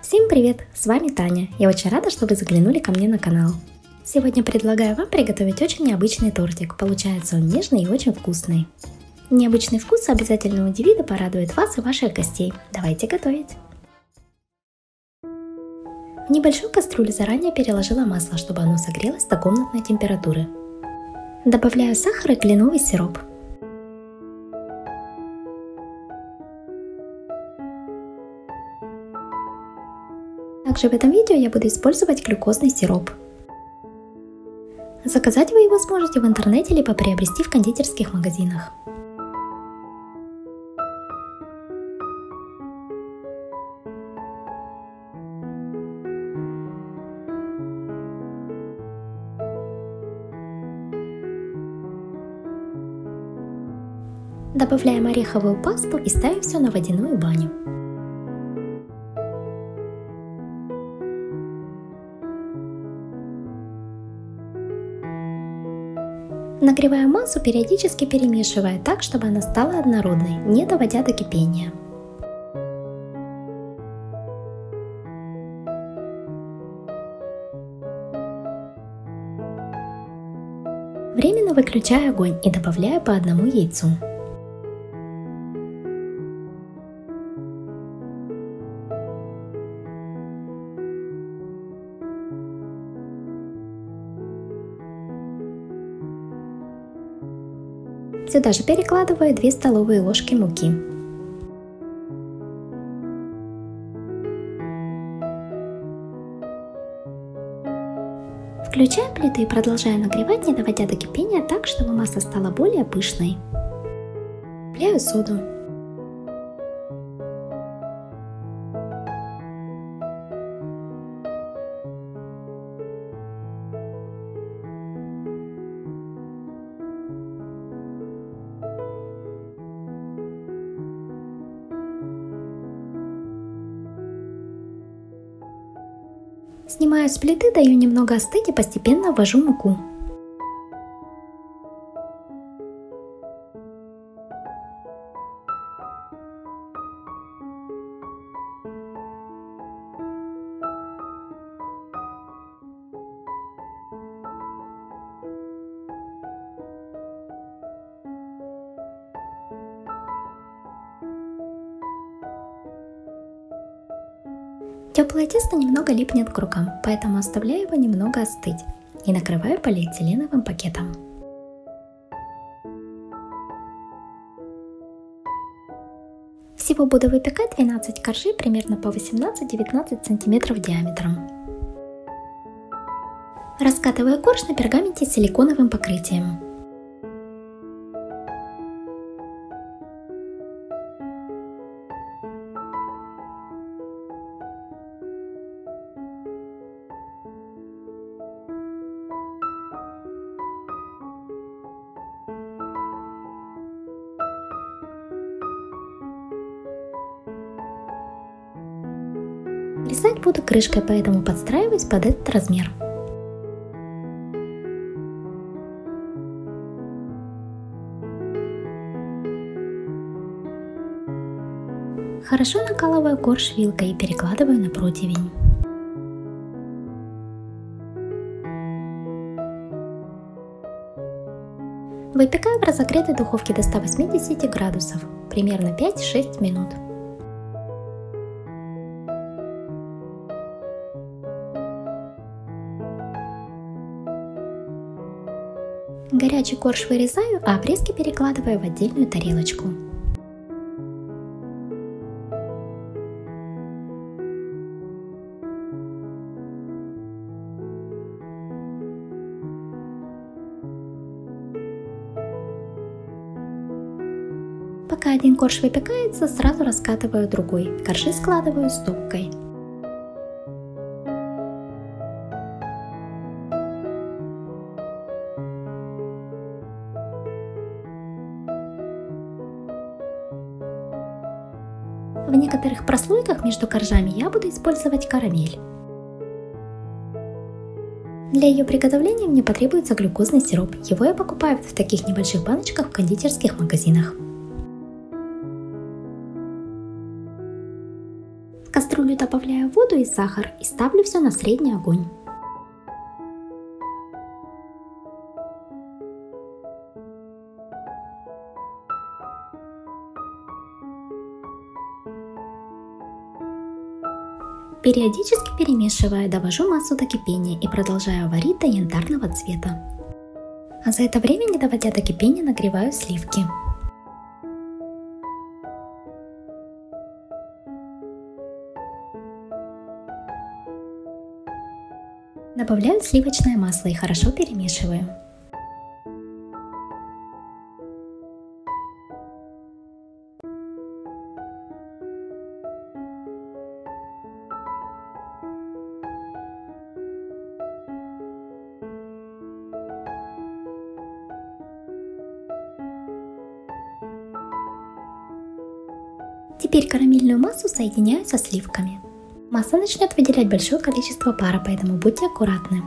Всем привет! С вами Таня. Я очень рада, что вы заглянули ко мне на канал. Сегодня предлагаю вам приготовить очень необычный тортик. Получается он нежный и очень вкусный. Необычный вкус обязательно удивит и порадует вас и ваших гостей. Давайте готовить! В небольшую кастрюлю заранее переложила масло, чтобы оно согрелось до комнатной температуры. Добавляю сахар и кленовый сироп. Также в этом видео я буду использовать глюкозный сироп. Заказать вы его сможете в интернете либо приобрести в кондитерских магазинах. Добавляем ореховую пасту и ставим все на водяную баню. Нагреваю массу, периодически перемешивая так, чтобы она стала однородной, не доводя до кипения. Временно выключаю огонь и добавляю по одному яйцу. Сюда же перекладываю 2 столовые ложки муки. Включаю плиту и продолжаю нагревать, не доводя до кипения, так, чтобы масса стала более пышной. Добавляю соду. Снимаю с плиты, даю немного остыть и постепенно ввожу муку. Теплое тесто немного липнет к рукам, поэтому оставляю его немного остыть и накрываю полиэтиленовым пакетом. Всего буду выпекать 12 коржей примерно по 18-19 см диаметром. Раскатываю корж на пергаменте с силиконовым покрытием. Рисовать буду крышкой, поэтому подстраиваюсь под этот размер. Хорошо накалываю корж вилкой и перекладываю на противень. Выпекаю в разогретой духовке до 180 градусов, примерно 5-6 минут. Горячий корж вырезаю, а обрезки перекладываю в отдельную тарелочку. Пока один корж выпекается, сразу раскатываю другой, коржи складываю стопкой. В некоторых прослойках между коржами я буду использовать карамель. Для ее приготовления мне потребуется глюкозный сироп. Его я покупаю в таких небольших баночках в кондитерских магазинах. кастрюлю добавляю воду и сахар и ставлю все на средний огонь. Периодически перемешивая, довожу массу до кипения и продолжаю варить до янтарного цвета. А за это время, не доводя до кипения, нагреваю сливки. Добавляю сливочное масло и хорошо перемешиваю. Теперь карамельную массу соединяю со сливками. Масса начнет выделять большое количество пара, поэтому будьте аккуратны.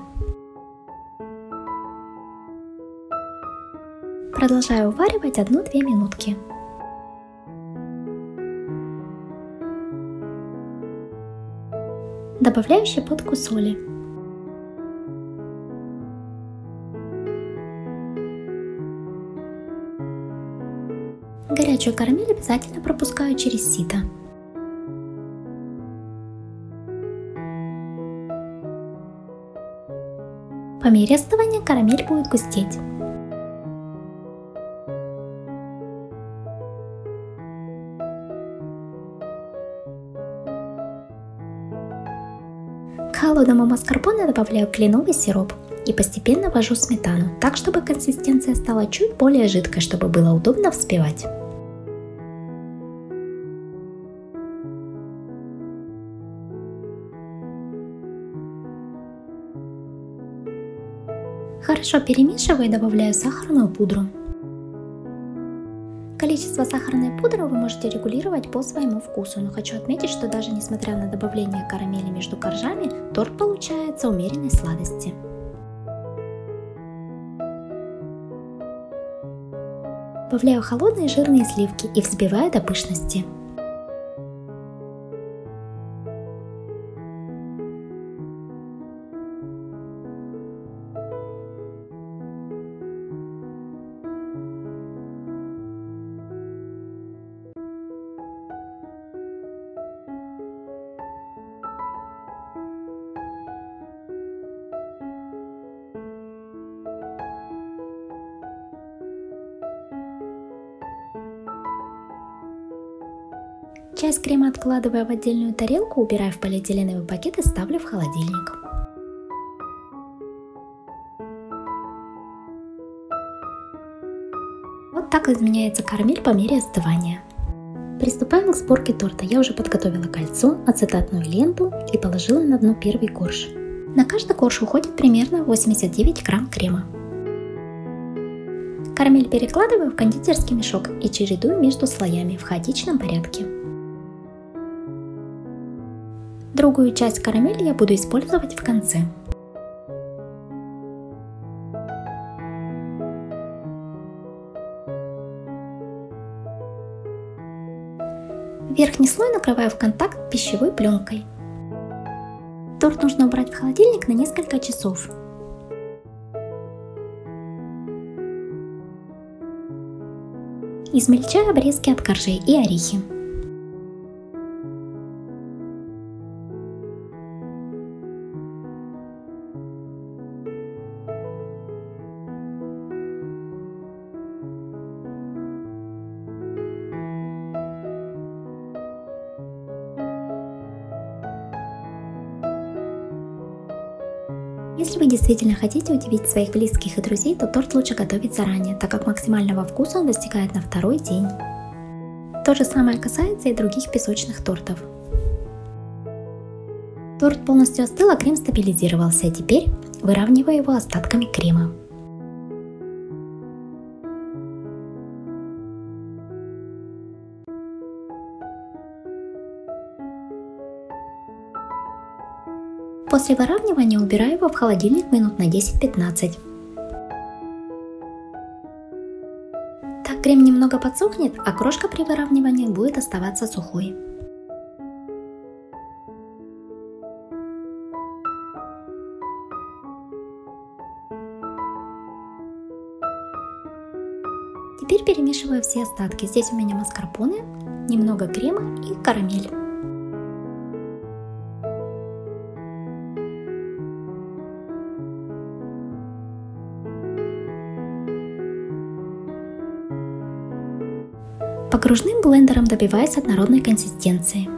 Продолжаю уваривать 1-2 минутки. Добавляю щепотку соли. Горячую карамель обязательно пропускаю через сито. По мере остывания карамель будет густеть. К холодному маскарпоне добавляю кленовый сироп и постепенно ввожу сметану, так чтобы консистенция стала чуть более жидкой, чтобы было удобно взбивать. Хорошо перемешиваю и добавляю сахарную пудру. Количество сахарной пудры вы можете регулировать по своему вкусу, но хочу отметить, что даже несмотря на добавление карамели между коржами, торт получается умеренной сладости. Добавляю холодные жирные сливки и взбиваю до пышности. Часть крема откладываю в отдельную тарелку, убираю в полиэтиленовый пакет и ставлю в холодильник. Вот так изменяется карамель по мере остывания. Приступаем к сборке торта. Я уже подготовила кольцо, ацетатную ленту и положила на дно первый корж. На каждый корж уходит примерно 89 грамм крема. Карамель перекладываю в кондитерский мешок и чередую между слоями в хаотичном порядке. Другую часть карамели я буду использовать в конце. Верхний слой накрываю в контакт пищевой пленкой. Торт нужно убрать в холодильник на несколько часов. Измельчаю обрезки от коржей и орехи. Если вы действительно хотите удивить своих близких и друзей, то торт лучше готовить заранее, так как максимального вкуса он достигает на второй день. То же самое касается и других песочных тортов. Торт полностью остыл, а крем стабилизировался, а теперь выравниваю его остатками крема. После выравнивания убираю его в холодильник минут на 10-15. Так крем немного подсохнет, а крошка при выравнивании будет оставаться сухой. Теперь перемешиваю все остатки. Здесь у меня маскарпоне, немного крема и карамель. Погружным блендером добиваюсь однородной консистенции.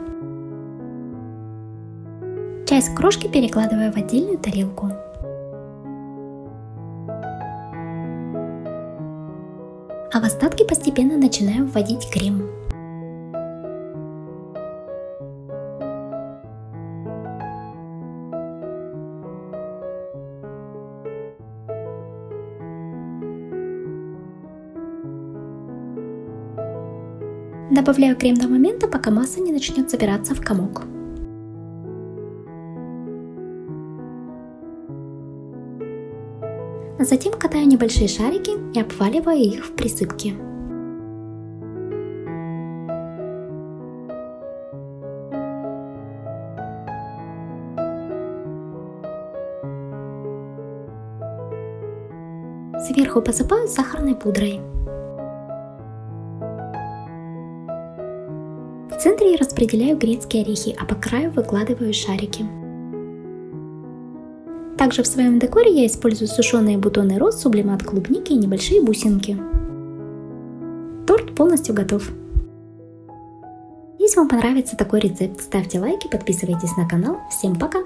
Часть крошки перекладываю в отдельную тарелку. А в остатки постепенно начинаю вводить крем. Добавляю крем до момента, пока масса не начнет собираться в комок. Затем катаю небольшие шарики и обваливаю их в присыпке. Сверху посыпаю сахарной пудрой. В центре распределяю грецкие орехи, а по краю выкладываю шарики. Также в своем декоре я использую сушеные бутоны роз, сублимат клубники и небольшие бусинки. Торт полностью готов. Если вам понравится такой рецепт, ставьте лайки, подписывайтесь на канал. Всем пока!